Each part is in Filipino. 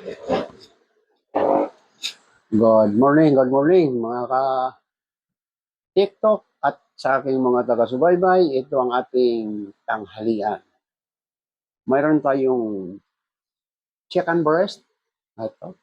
Good morning mga ka-TikTok at sa aking mga taga-subaybay. Ito ang ating tanghalian. Mayroon tayong chicken breast. Ito.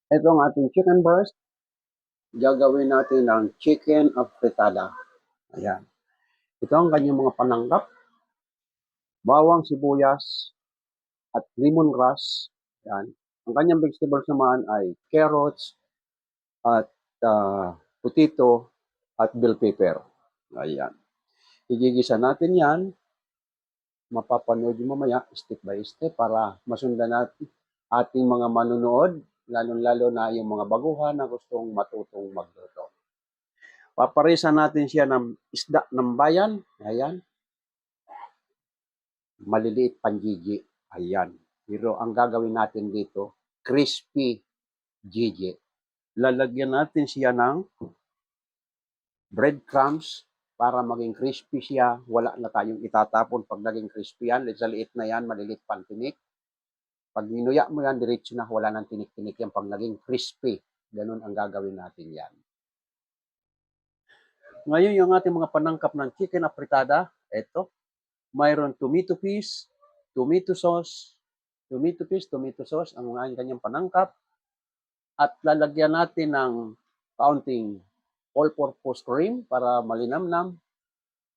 Ito ang ating chicken breast. Gagawin natin ng chicken afritada. Ayan. Ito ang kanyang mga panangkap. Bawang, sibuyas, at lemongrass. Ayan. Ang kanyang vegetables naman ay carrots, at potato, at bell pepper. Ayan. Igigisa natin yan. Mapapanood nyo mamaya step by step para masundan natin ating mga manunood, lalong-lalo na yung mga baguhan na gustong matutong magluto. Paparisa natin siya ng isda ng bayan. Ayan. Maliliit panjiji. Ayan. Pero ang gagawin natin dito, crispy jiji. Lalagyan natin siya ng breadcrumbs para maging crispy siya. Wala na tayong itatapon pag naging crispy yan. Liit na yan, maliliit pang tinik. Pag ninuya mo yan, diretso na, wala nang tinik-tinik yan pag naging crispy. Ganun ang gagawin natin yan. Ngayon, yung ating mga panangkap ng chicken afritada, ito, mayroon tomato paste, tomato sauce, ang kanyang panangkap. At lalagyan natin ng kaunting all-purpose cream para malinamnam.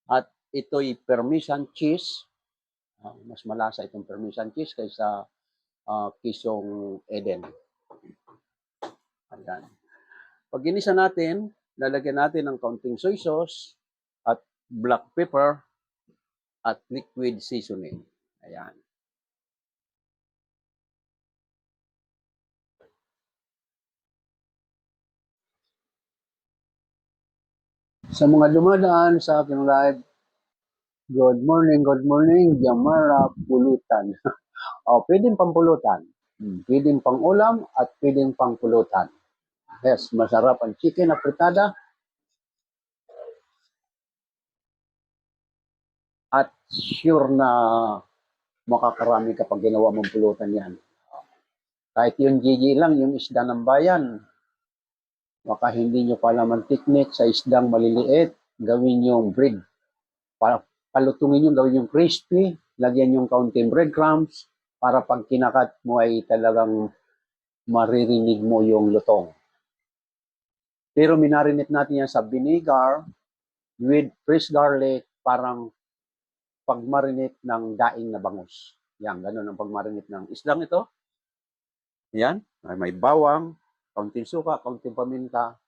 At ito'y Parmesan cheese. Mas malasa itong Parmesan cheese kaysa kisong Eden. Ayan. Pag ginisa natin, lalagyan natin ng kaunting soy sauce at black pepper at liquid seasoning. Ayan. Sa mga dumadaan sa aking live, good morning, Jamara Pulutan. Pwedeng pampulutan. Pwedeng pang ulam at pwedeng pang pulutan. Yes, masarap ang chicken afritada. At sure na makakarami kapag ginawa mong pulutan yan. Kahit yung GG lang, yung isda ng bayan, baka hindi nyo pala man technique sa isdang maliliit, gawin yung bread. Palutungin yung gawin yung crispy, lagyan yung kaunting breadcrumbs, para pag kinakat mo ay talagang maririnig mo yung lutong. Pero minarinate natin yan sa vinegar with fresh garlic, parang pagmarinate ng daing na bangus. Yan, ganun ang pagmarinate ng isdang ito. Yan, may bawang, kaunting suka, kaunting paminta.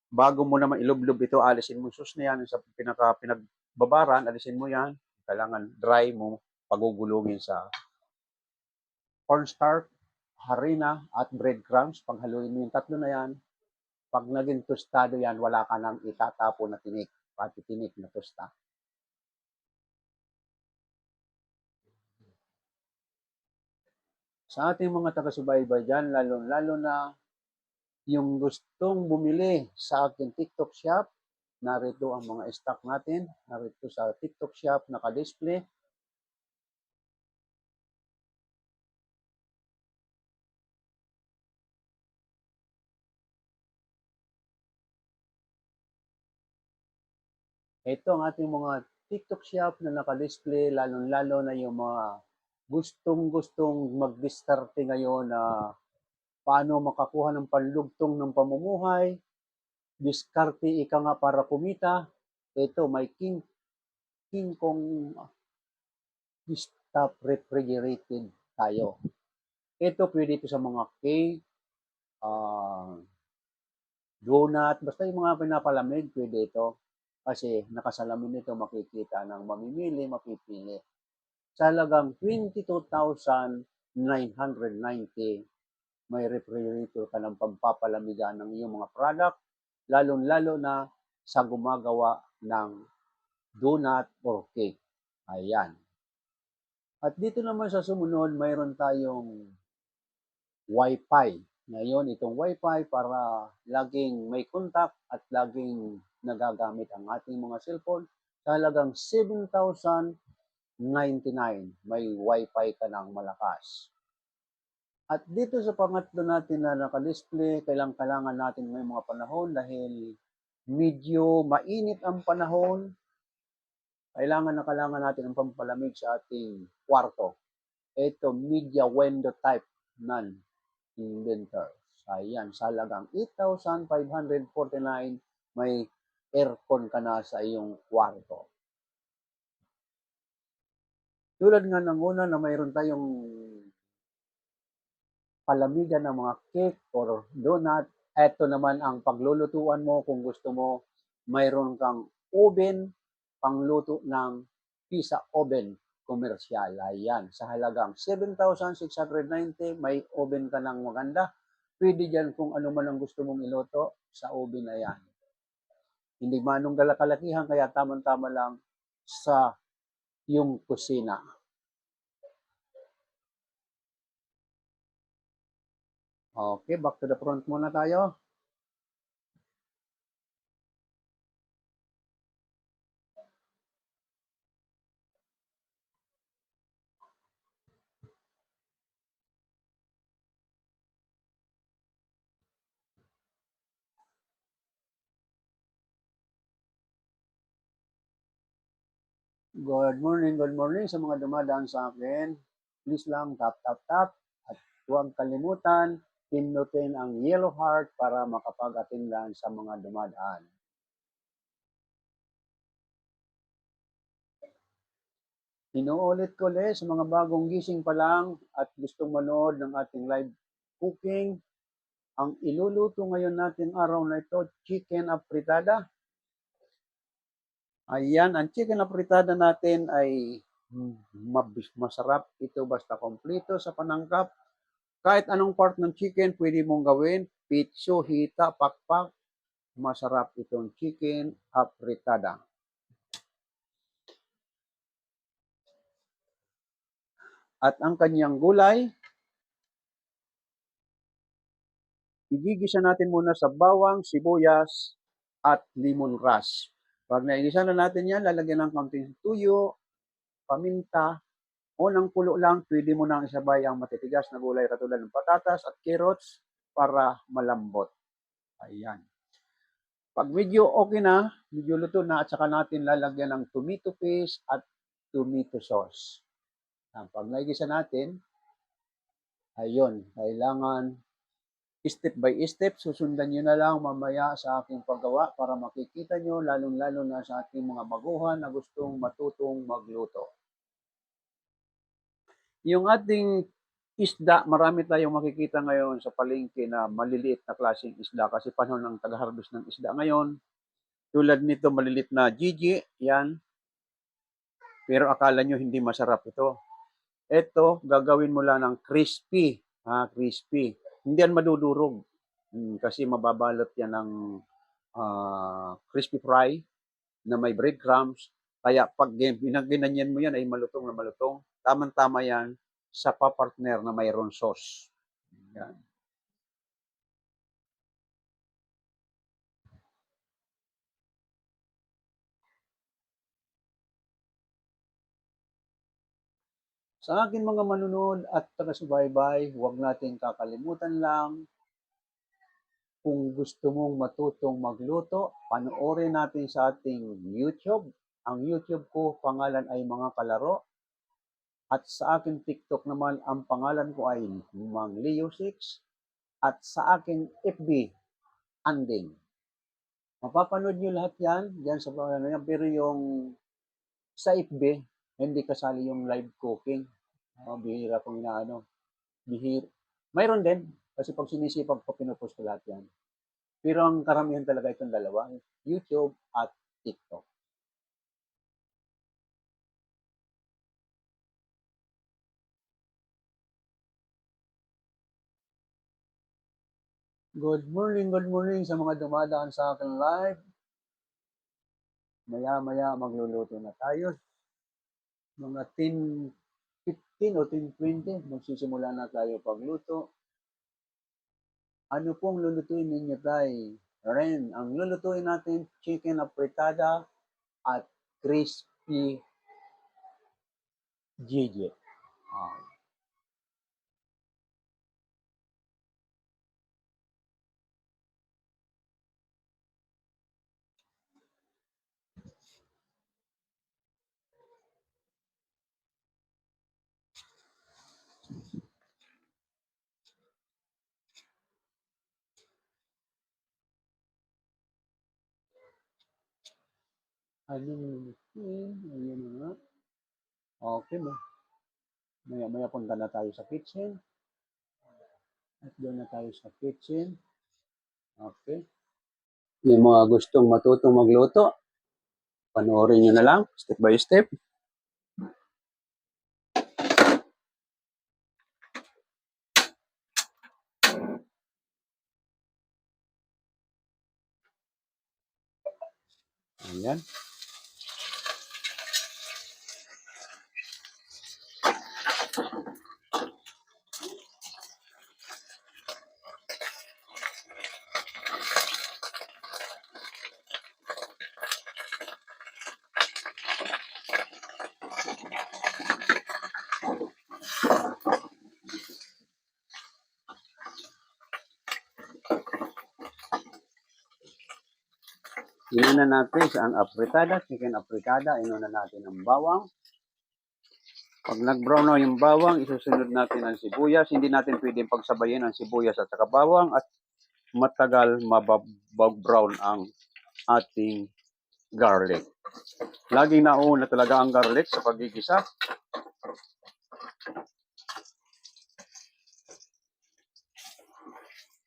Bago mo naman ilublob ito, alisin mo sus na yan. Sa pinagbabaran, alisin mo yan. Kailangan dry mo, pagugulungin sa cornstarch, harina, at breadcrumbs. Paghaluin mo yung tatlo na yan. Pag naging tostado yan, wala ka nang itatapo na tinik, pati tinik na tosta. Sa ating mga taga-subaybay dyan, lalo na yung gustong bumili sa aking TikTok shop, narito ang mga stock natin. Narito sa TikTok shop, naka-display. Ito ang ating mga TikTok shop na naka-display, lalo na yung mga gustong mag-diskarte ngayon na paano makakuha ng panlugtong ng pamumuhay, diskarte ika nga para kumita. Ito, may King Kong stop refrigerated tayo. Ito pwede ito sa mga cake, donut, basta yung mga pinapalamig, pwede ito. Kasi nakasalamin nito, makikita ng mamimili, mapipili. Sa halagang 22,990, may refrigerator ka ng pampapalamigan ng iyong mga product, lalo na sa gumagawa ng donut or cake. Ayan. At dito naman sa sumunod, mayroon tayong Wi-Fi. Ngayon, itong Wi-Fi para laging may contact at laging nagagamit ang ating mga cellphone sa halagang 7,099. May Wi-Fi ka ng malakas. At dito sa pangatlo natin na naka-display, kailangan natin may mga panahon dahil medyo mainit ang panahon, kailangan natin ang pampalamig sa ating kwarto. Ito, media window type non-inverter. Ayan, sa halagang 8,549, may aircon ka na sa iyong kwarto. Tulad nga ng una na mayroon tayong palamigan ng mga cake or donut. Ito naman ang paglulutuan mo kung gusto mo. Mayroon kang oven, pangluto ng pizza oven komersyal. Ayan, sa halagang 7,690, may oven ka ng maganda. Pwede dyan kung ano man ang gusto mong iluto sa oven na yan. Hindi manong kalakihan, kaya tamang-tama lang sa yung kusina. Okay, back to the front muna tayo. Good morning sa mga dumadaan sa akin. Please lang tap. At huwag kalimutan, pindutin ang yellow heart para makapag-atindan sa mga dumadaan. Inuulit ko ulit sa mga bagong gising pa lang at gustong manood ng ating live cooking. Ang iluluto ngayon natin araw na ito, chicken apritada. Ayan, ang chicken apritada natin ay masarap. Ito basta kompleto sa panangkap. Kahit anong part ng chicken pwede mong gawin. Pitso, hita, pakpak. Masarap itong chicken apritada. At ang kanyang gulay, igigisa natin muna sa bawang, sibuyas, at lemongrass. Pag naigisa na natin yan, lalagyan ng kaunting tuyo, paminta, unang kulo lang, pwede mo nang isabay ang matitigas na gulay katulad ng patatas at carrots para malambot. Ayan. Pag medyo okay na, medyo luto na, at saka natin lalagyan ng tomato paste at tomato sauce. Pag naigisa natin, ayun, kailangan step by step, susundan nyo na lang mamaya sa aking paggawa para makikita nyo, lalong-lalo na sa ating mga baguhan na gustong matutong magluto. Yung ating isda, marami tayong makikita ngayon sa palengke na maliliit na klaseng isda kasi panahon ng taga-harvest ng isda ngayon. Tulad nito, maliliit na Gigi, yan. Pero akala nyo hindi masarap ito. Ito, gagawin mo lang ng crispy. Crispy. Hindi yan madudurog. Kasi mababalot yan ng crispy fry na may breadcrumbs. Kaya pag ginanyan mo yan ay malutong na malutong. Tamang-tama yan sa papartner na mayroon sauce. Yan. Sa akin mga manunod at taga-subaybay, huwag natin kakalimutan lang kung gusto mong matutong magluto, panoorin natin sa ating YouTube. Ang YouTube ko, pangalan ay Mga Kalaro. At sa aking TikTok naman, ang pangalan ko ay Mang Leo 6. At sa aking FB, Anding. Mapapanood nyo lahat yan, dyan sa pangalan yan. Pero yung sa FB, hindi kasali yung live cooking. Bihira kong inaano. Bihira. Mayroon din, kasi pag sinisipag ko, pinupost ko lahat yan. Pero ang karamihan talaga itong dalawa, YouTube at TikTok. Good morning sa mga dumadaan sa akin live. Maya-maya magluluto na tayo. mga 10:15 o 10:20, magsisimula na tayo pagluto. Ano pong lulutuin ninyo, Tay? Ren, ang lulutuin natin, chicken apretada at crispy Gigi. Ah, anong lulutuin? Ayan na nga. Okay, maya-maya punta na tayo sa kitchen. At doon na tayo sa kitchen. Okay. Yung mga gustong matutong magluto, panoorin nyo na lang, step by step. Ayan. Inuna natin ang apretada, chicken apretada, inuna natin ang bawang. Pag nag-brown na yung bawang, isusunod natin ang sibuyas. Hindi natin pwedeng pagsabayin ang sibuyas at saka bawang at matagal mabab-brown ang ating garlic. Laging nauna talaga ang garlic sa pagigisa.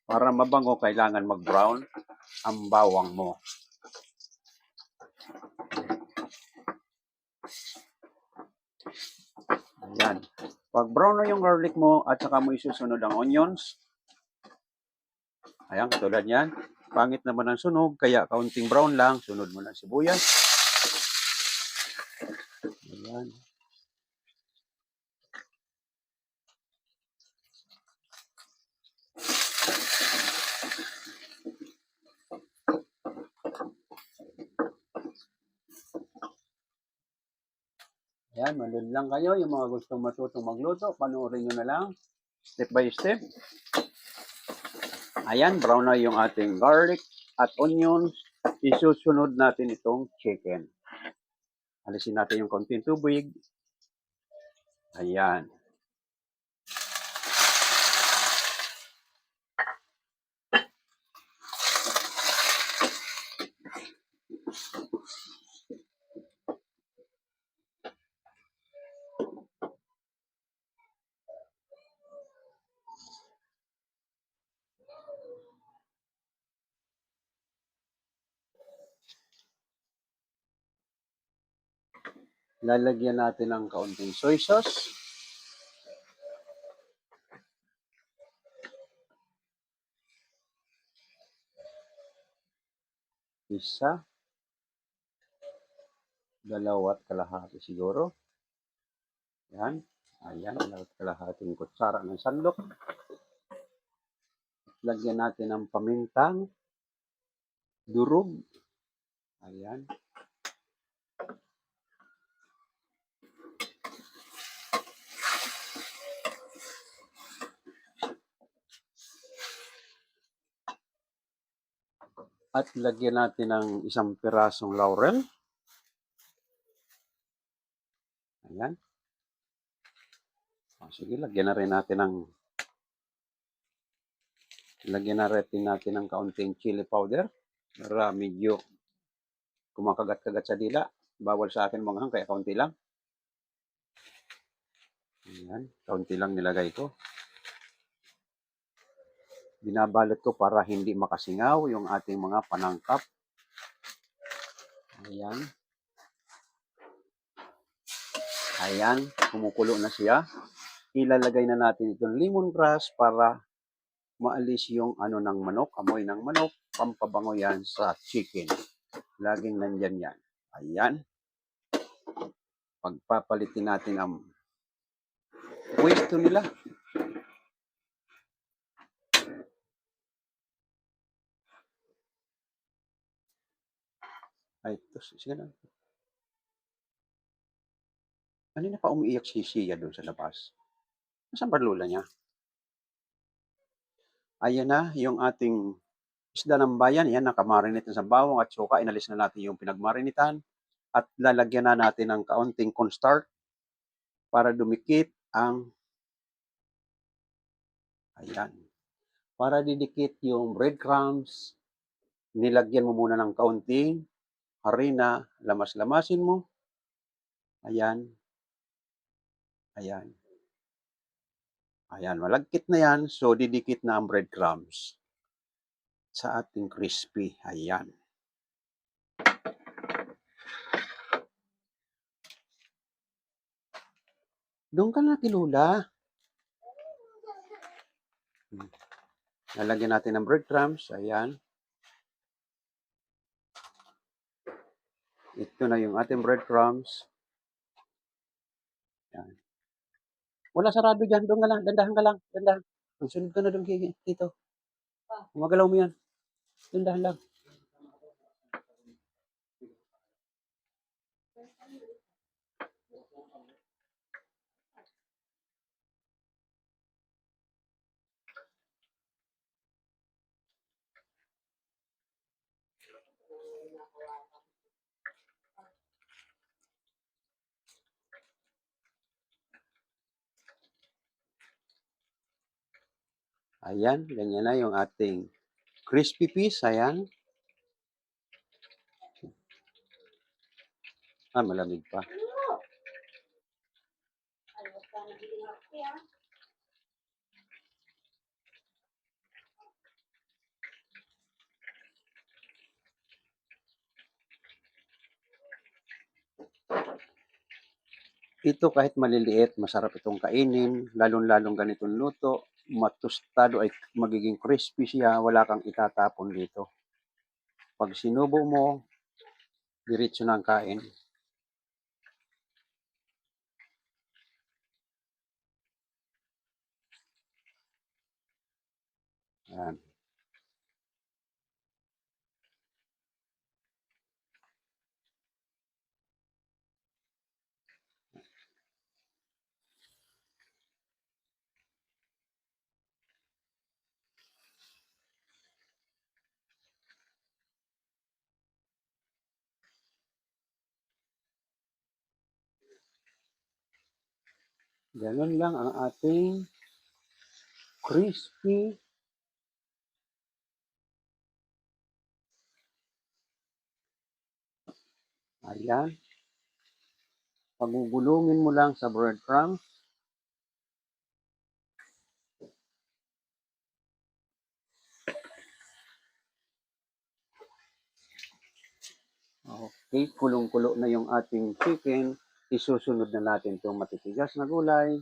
Para mabango, kailangan mag-brown ang bawang mo. Ayan. Pag brown na yung garlic mo at saka mo isusunod ang onions. Ayan, katulad yan. Pangit naman ang sunog, kaya kaunting brown lang, sunod mo ng sibuyas. Ayan. Ayan, manood lang kayo. Yung mga gustong matutong magluto, panoorin nyo na lang. Step by step. Ayan, brown na yung ating garlic at onions. Isusunod natin itong chicken. Alisin natin yung konting tubig. Ayan. Lalagyan natin ng kaunting soy sauce. Isa. Dalawat kalahati siguro. Yan. Ayan, dalawat kalahating kutsara ng sandok. Lagyan natin ng pamintang durog. Ayan. At lagyan natin ng isang pirasong laurel. Ayan. Sige, lagyan na rin natin ng kaunting chili powder para medyo kumakagat-kagat sa dila. Bawal sa akin manghang, kaya kaunti lang. Ayan, kaunti lang nilagay ko. Binabalot ko para hindi makasingaw yung ating mga panangkap. Ayan. Ayan, kumukulo na siya. Ilalagay na natin itong lemongrass para maalis yung ng manok, amoy ng manok, pampabango yan sa chicken. Laging nandyan yan. Ayan. Pagpapalitin natin ang pwesto nila. Ay, ito, sige na. Kanina pa umiiyak si Sia doon sa labas. Nasaan ba lola niya? Ayan na, yung ating isda ng bayan. Yan, nakamarinate na sa bawang at suka. Inalis na natin yung pinagmarinitan. At lalagyan na natin ng kaunting cornstarch para dumikit ang, ayan, para didikit yung breadcrumbs. Nilagyan mo muna ng kaunting harina, lamas-lamasin mo. Ayan, ayan. Ayan, malagkit na yan. So, didikit na ang breadcrumbs sa ating crispy. Ayan. Doon ka na, Lula. Lalagyan natin ng breadcrumbs. Ayan. Ito na yung ating breadcrumbs. Ayan. Wala sarado dyan. Doon ka lang. Dandahan ka lang. Dandahan. Sunod ka na doon dito. Magalaw mo yan. Dandahan lang. Ayan. Ganyan na yung ating crispy piece. Ayan. Ah, malamig pa. Ito kahit maliliit, masarap itong kainin, lalong-lalong ganitong luto, matustado ay magiging crispy siya, wala kang itatapon dito. Pag sinubo mo, diretso na ang kain. Ayan. Ganun lang ang ating crispy. Ayan. Pagugulungin mo lang sa breadcrumbs. Okay, kulong-kulo na yung ating chicken. Isusunod na natin itong matitigas na gulay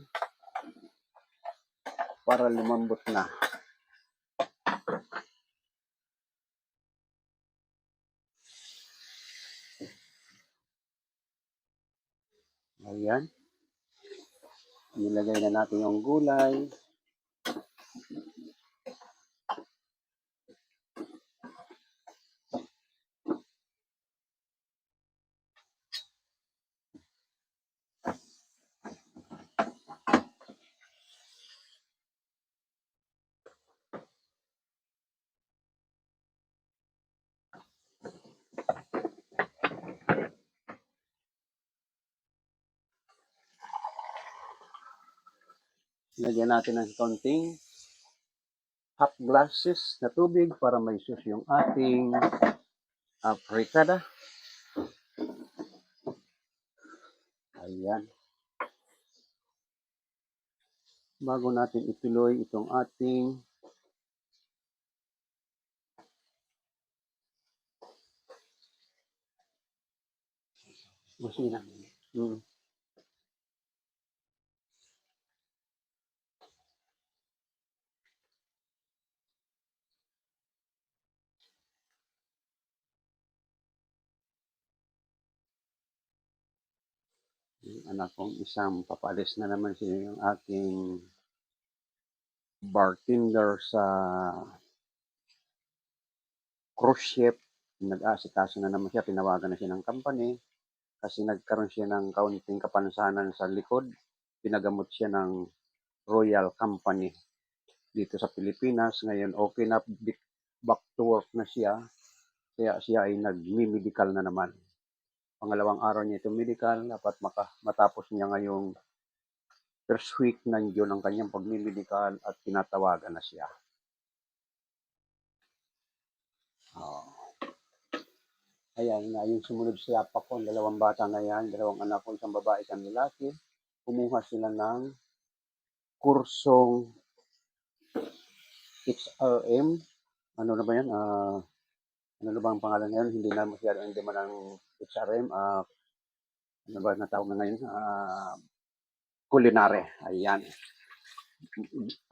para lumambot na. Ayan. Nilagay na natin yung gulay. Lagyan natin ng konting half glasses na tubig para may sus yung ating fritada. Ayan. Bago natin ituloy itong ating masina. Yung anak kong isang papalis na naman siya yung aking bartender sa cruise ship. Nag-aasikaso na naman siya, tinawagan na siya ng company kasi nagkaroon siya ng kaunting kapansanan sa likod. Pinagamot siya ng Royal Company dito sa Pilipinas. Ngayon, okay na, back to work na siya. Kaya siya ay nag-medical na naman. Pangalawang araw niya itong medical, dapat matapos niya ngayong first week ng June ang kanyang pag-medical at tinatawagan na siya. Oh. Ayan na, yung sumunod sa yapa ko, dalawang bata na yan, dalawang anak ko, isang babae, isang lalaki. Kumuha sila ng kursong XRM. Ano na ba yan? Ano na ba ang pangalan ngayon? Hindi na masyado, hindi man ang XRM. Ano ba natawag na ngayon? Culinary. Ayan.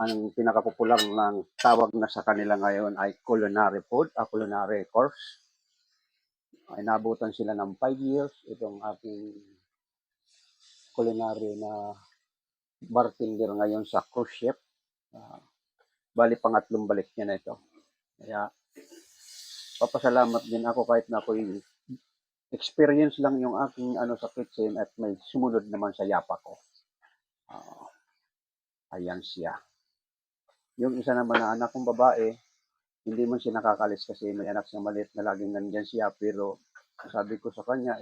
Ang pinakapopular ng tawag na sa kanila ngayon ay culinary food, culinary course. Ay nabutan sila ng 5 years. Itong aking culinary na bartender ngayon sa cruise ship. Bali pangatlong balik niya na ito. Kaya papasalamat din ako kahit na ako'y experience lang yung aking ano sa kitchen at may sumunod naman sa yapa ko. Ayan siya. Yung isa naman na anak kong babae, hindi man siya nakakalis kasi may anak siyang maliit na laging nandyan siya. Pero sabi ko sa kanya,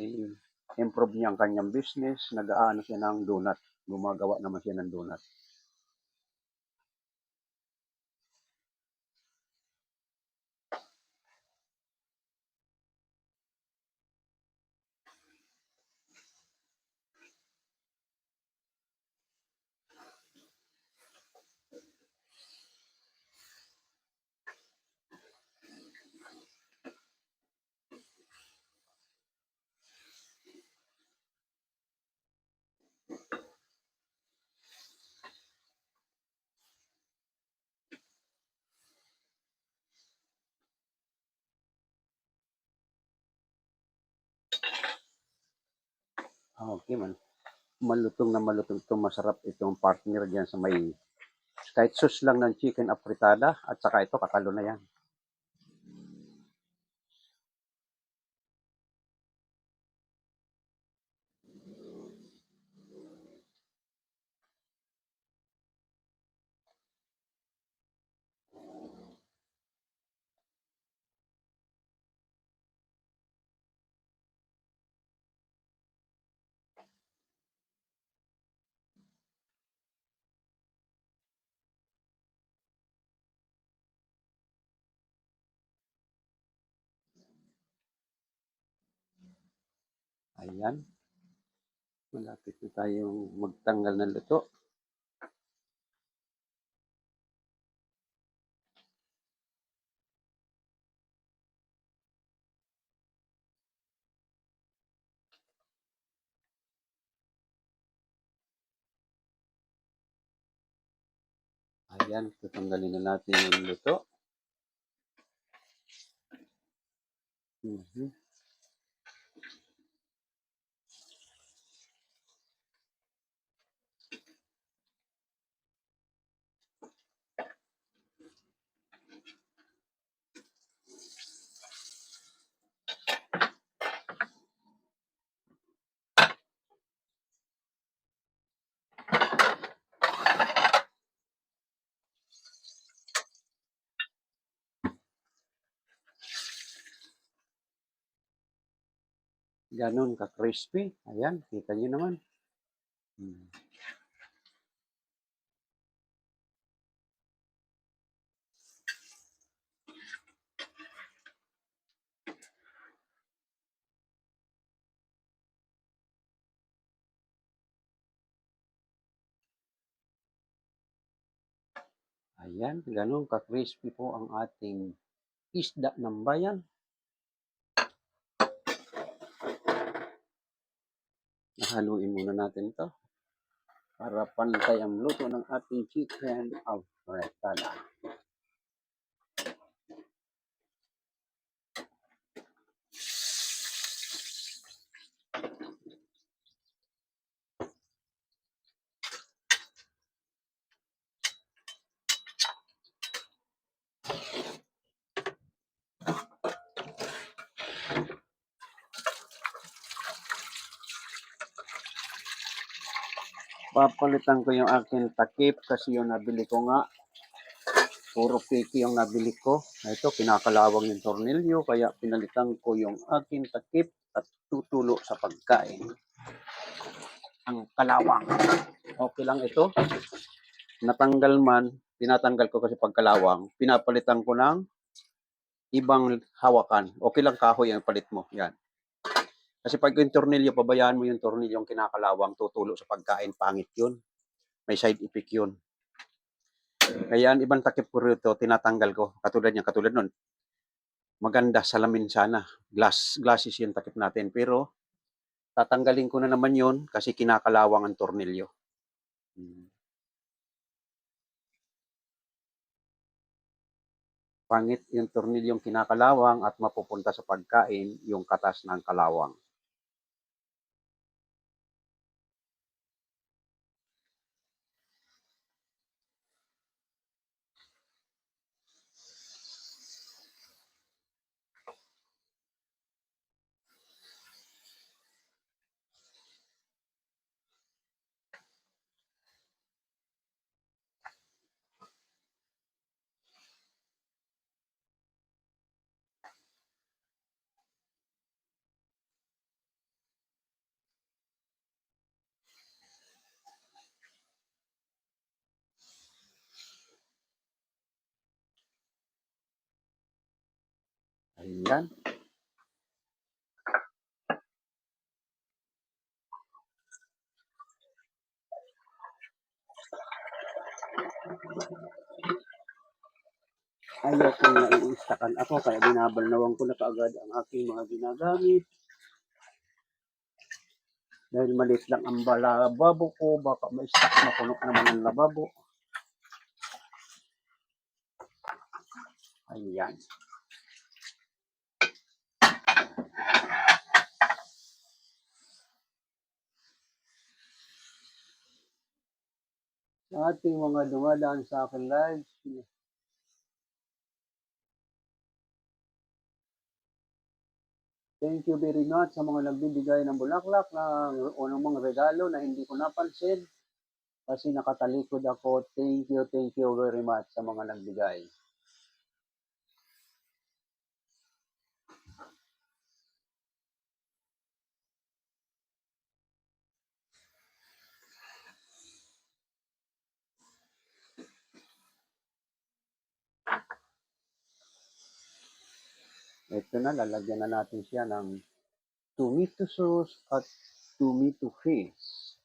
improve niya ang kanyang business. Nag-aano siya ng donut. Gumagawa naman siya ng donut. Okay man. Malutong na malutong itong masarap itong partner dyan sa may kahit sauce lang ng chicken apritada at saka ito katalo na yan. Ayan. Malapit na tayong magtanggal ng luto. Ayan, tutanggalin na natin yung luto. Mm-hmm. Ganon ka-crispy. Ayan, kita nyo naman. Hmm. Ayan, ganon ka-crispy po ang ating isda ng bayan. Nahaluin muna natin to para pantay ang luto ng ating chicken alfretada. Papalitan ko yung aking takip kasi yung nabili ko nga. Puro fake yung nabili ko. Ito, kinakalawang yung tornilyo, kaya pinalitan ko yung aking takip at tutulo sa pagkain. Ang kalawang. Okay lang ito. Natanggal man, tinatanggal ko kasi pagkalawang. Pinapalitan ko ng ibang hawakan. Okay lang kahoy ang palit mo. Yan. Kasi pag yung tornilyo, pabayaan mo yung tornilyo yung kinakalawang, tutulo sa pagkain, pangit yun. May side effect yun. Kaya ang ibang takip ko rito, tinatanggal ko. Katulad nun. Maganda, salamin sana. Glasses yung takip natin. Pero, tatanggalin ko na naman yun kasi kinakalawang ang tornilyo. Pangit yung tornilyong kinakalawang at mapupunta sa pagkain yung katas ng kalawang. Ayan. Ayaw ko na i-instakan ako kaya binabalnawan ko na kaagad ang aking mga ginagamit. Dahil maliit lang ang lababo ko, baka ma-stack na puno naman ang lababo. Ayan. Sa ating mga dumadaan sa akin live, thank you very much sa mga nagbibigay ng bulaklak ng unang mga regalo na hindi ko napansin kasi nakatalikod ako. Thank you very much sa mga nagbigay. Ito na, lalagyan na natin siya ng tomato sauce at tomato paste.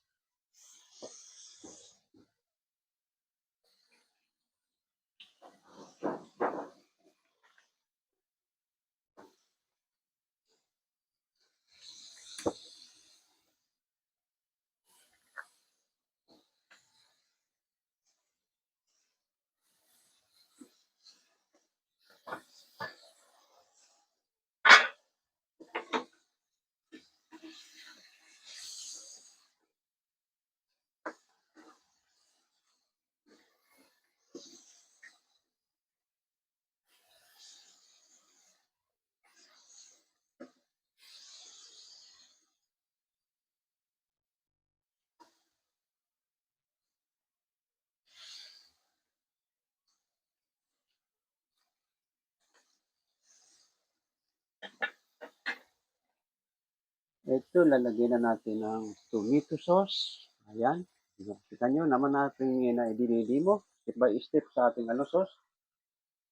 Ito, lalagyan na natin ng tomato sauce. Ayan. Kita nyo naman natin na idinidimo step by step sa ating sauce.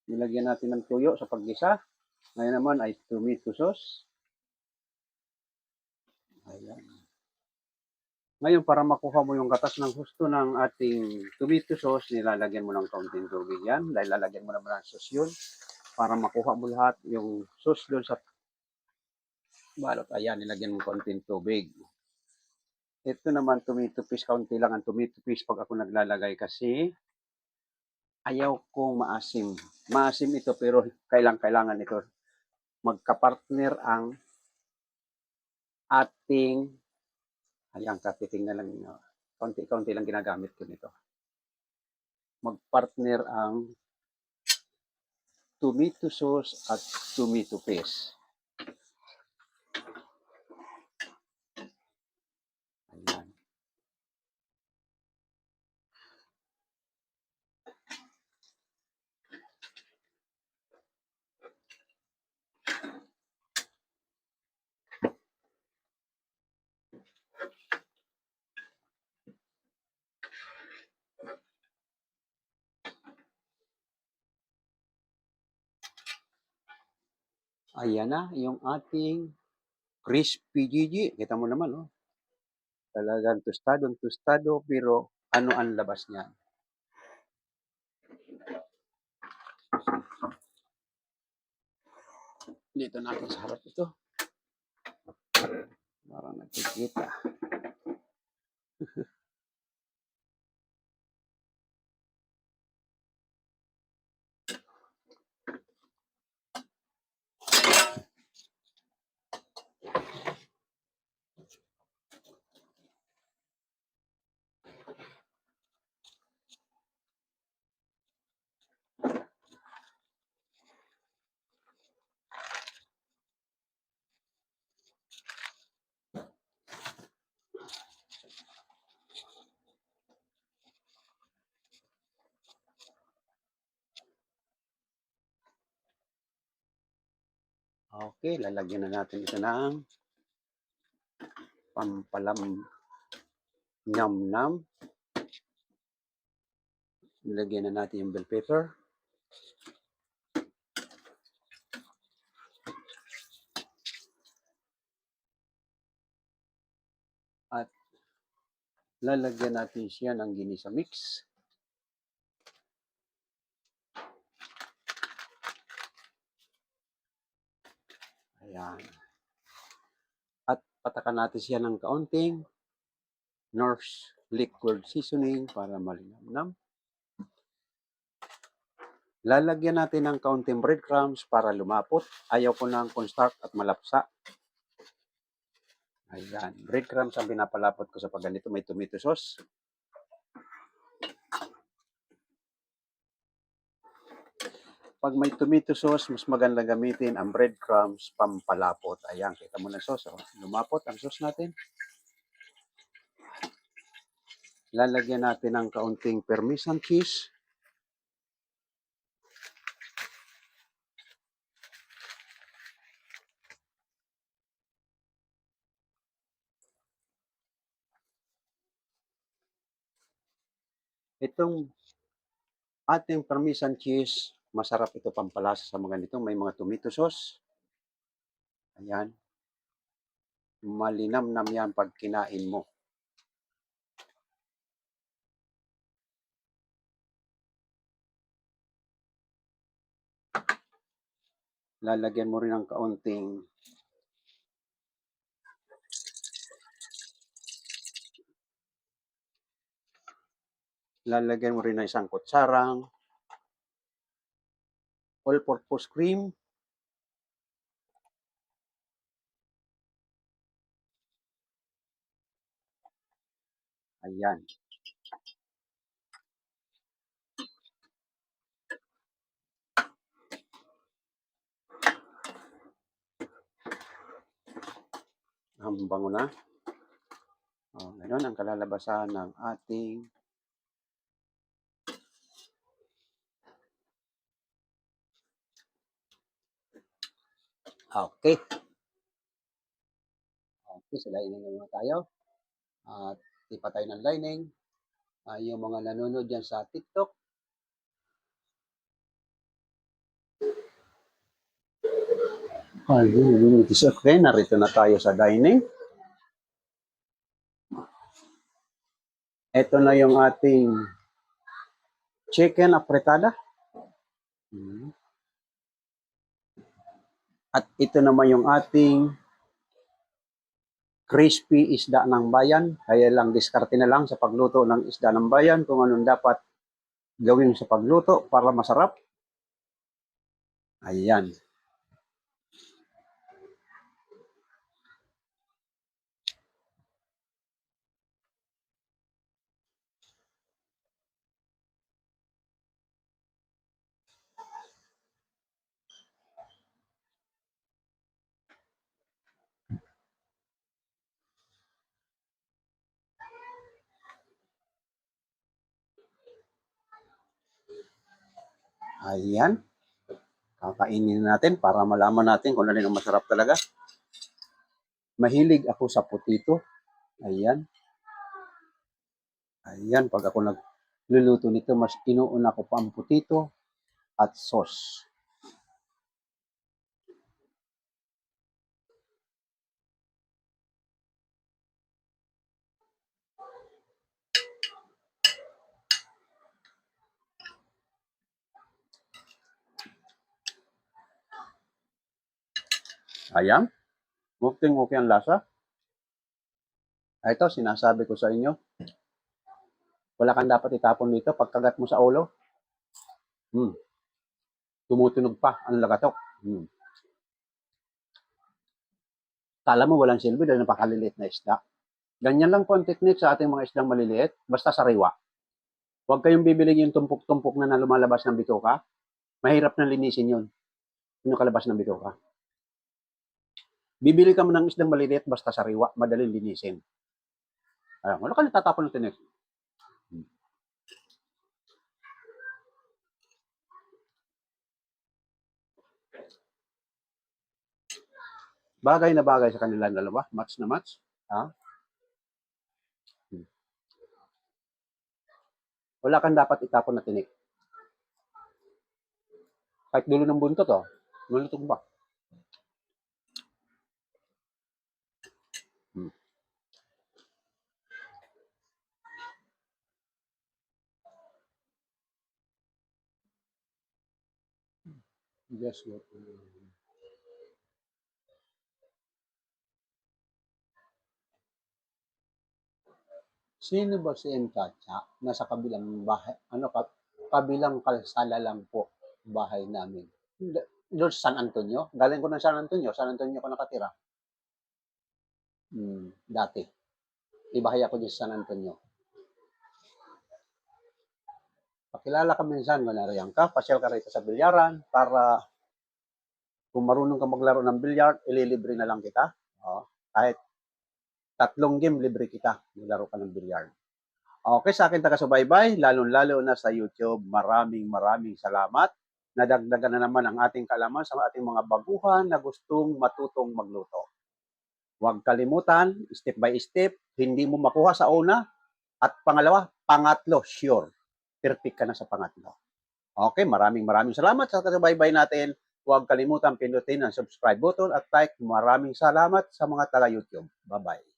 Nilagyan natin ng tuyo sa paggisa. Ngayon naman ay tomato sauce. Ayan. Ngayon, para makuha mo yung katas ng husto ng ating tomato sauce, nilalagyan mo ng kaunting tubig yan. Dahil lalagyan mo naman ng sauce yun para makuha mo lahat yung sauce doon sa balot. Ayan, nilagyan mo kaunting tubig. Ito naman, tomato paste, kaunti lang ang tomato paste pag ako naglalagay kasi ayaw kong maasim. Maasim ito pero kailangan ito. Magkapartner ang ating, ayan, katiting na lang, kaunti-kaunti lang ginagamit ko nito. Magpartner ang tomato sauce at tomato paste. Ayan. Ayan na yung ating crispy Gigi. Kita mo naman, oh. Talagang tostado pero ano ang labas niya. Dito natin sa harap ito. Para nakikita. Okay, lalagyan na natin ito ng pampalam nam-nam. Lagyan na natin yung bell pepper. At lalagyan natin siya ng ginisa mix. Ayan. At patakan natin siya ng kaunting North liquid seasoning para malinamnam. Lalagyan natin ng kaunting breadcrumbs para lumapot. Ayaw ko ng cornstarch at malapsa. Ayan. Breadcrumbs ang pinapalapot ko sa pagganito. May tomato sauce. Pag may tomato sauce, mas maganda gamitin ang breadcrumbs pampalapot. Ayan, kita mo na sauce. Oh. Lumapot ang sauce natin. Lalagyan natin ng kaunting Parmesan cheese. Itong ating Parmesan cheese, masarap ito pampalasa sa mga nito. May mga tomato sauce. Ayan. Malinamnam yan pag kinain mo. Lalagyan mo rin ng kaunting isang kutsarang all-purpose cream. Ayan. Ang bango na. Oh, ganun ang kalalabasan ng ating okay. Okay, sa lining na muna tayo. At ipatay ng lining. Yung mga nanonood dyan sa TikTok, okay, narito na tayo sa dining. Ito na yung ating chicken apretada. At ito naman yung ating crispy isda ng bayan. Kaya lang diskarte na lang sa pagluto ng isda ng bayan kung anong dapat gawin sa pagluto para masarap. Ayan. Ayan. Kakainin natin para malaman natin kung ano yung masarap talaga. Mahilig ako sa putito. Ayan. Ayan, pag ako nagluluto nito, mas inuuna ko pa ang putito at sauce. Sayang. Okay ang lasa. Ito, sinasabi ko sa inyo, wala kang dapat itapon dito. Pagkagat mo sa ulo, tumutunog pa ang lagatok. Kala mo walang silbi dahil napakaliliit na isda. Ganyan lang po ang technique sa ating mga isdang maliliit, basta sariwa. Huwag kayong bibili yung tumpok-tumpok na lumalabas ng bituka. Mahirap na linisin yun. Yung kalabas ng bituka. Bibili ka mo ng isdang maliliit, basta sariwa, madaling linisin. Ayun, wala ka natatapon ng tinik. Bagay na bagay sa kanilang dalawa. Match na match. Ha? Wala kang dapat itapon na tinik. Kahit dulo ng buntot, malutong ba? Yes, what? Sino ba si Encacha? Nasa kabilang bahay, kabilang kalsada lang po bahay namin. Doon sa San Antonio? Galing ko ng San Antonio. San Antonio ko nakatira. Dati. Ibahay ako dyan sa San Antonio. Pakilala ka minsan, manariyan ka, pasyal ka rito sa bilyaran para kung marunong ka maglaro ng bilyard, ililibre na lang kita. Kahit 3 game, libre kita. Maglaro ka ng bilyard. Okay, sa akin taga-subaybay, lalong-lalo na sa YouTube, maraming salamat. Nadagdagan na naman ang ating kaalaman sa ating mga baguhan na gustong matutong magluto. Huwag kalimutan, step by step, hindi mo makuha sa una, at pangalawa, pangatlo, sure. Perfect ka na sa pangatlo. Okay, maraming salamat sa taga-subaybay natin. Huwag kalimutan pindutin ang subscribe button at like. Maraming salamat sa mga taga-YouTube. Bye-bye.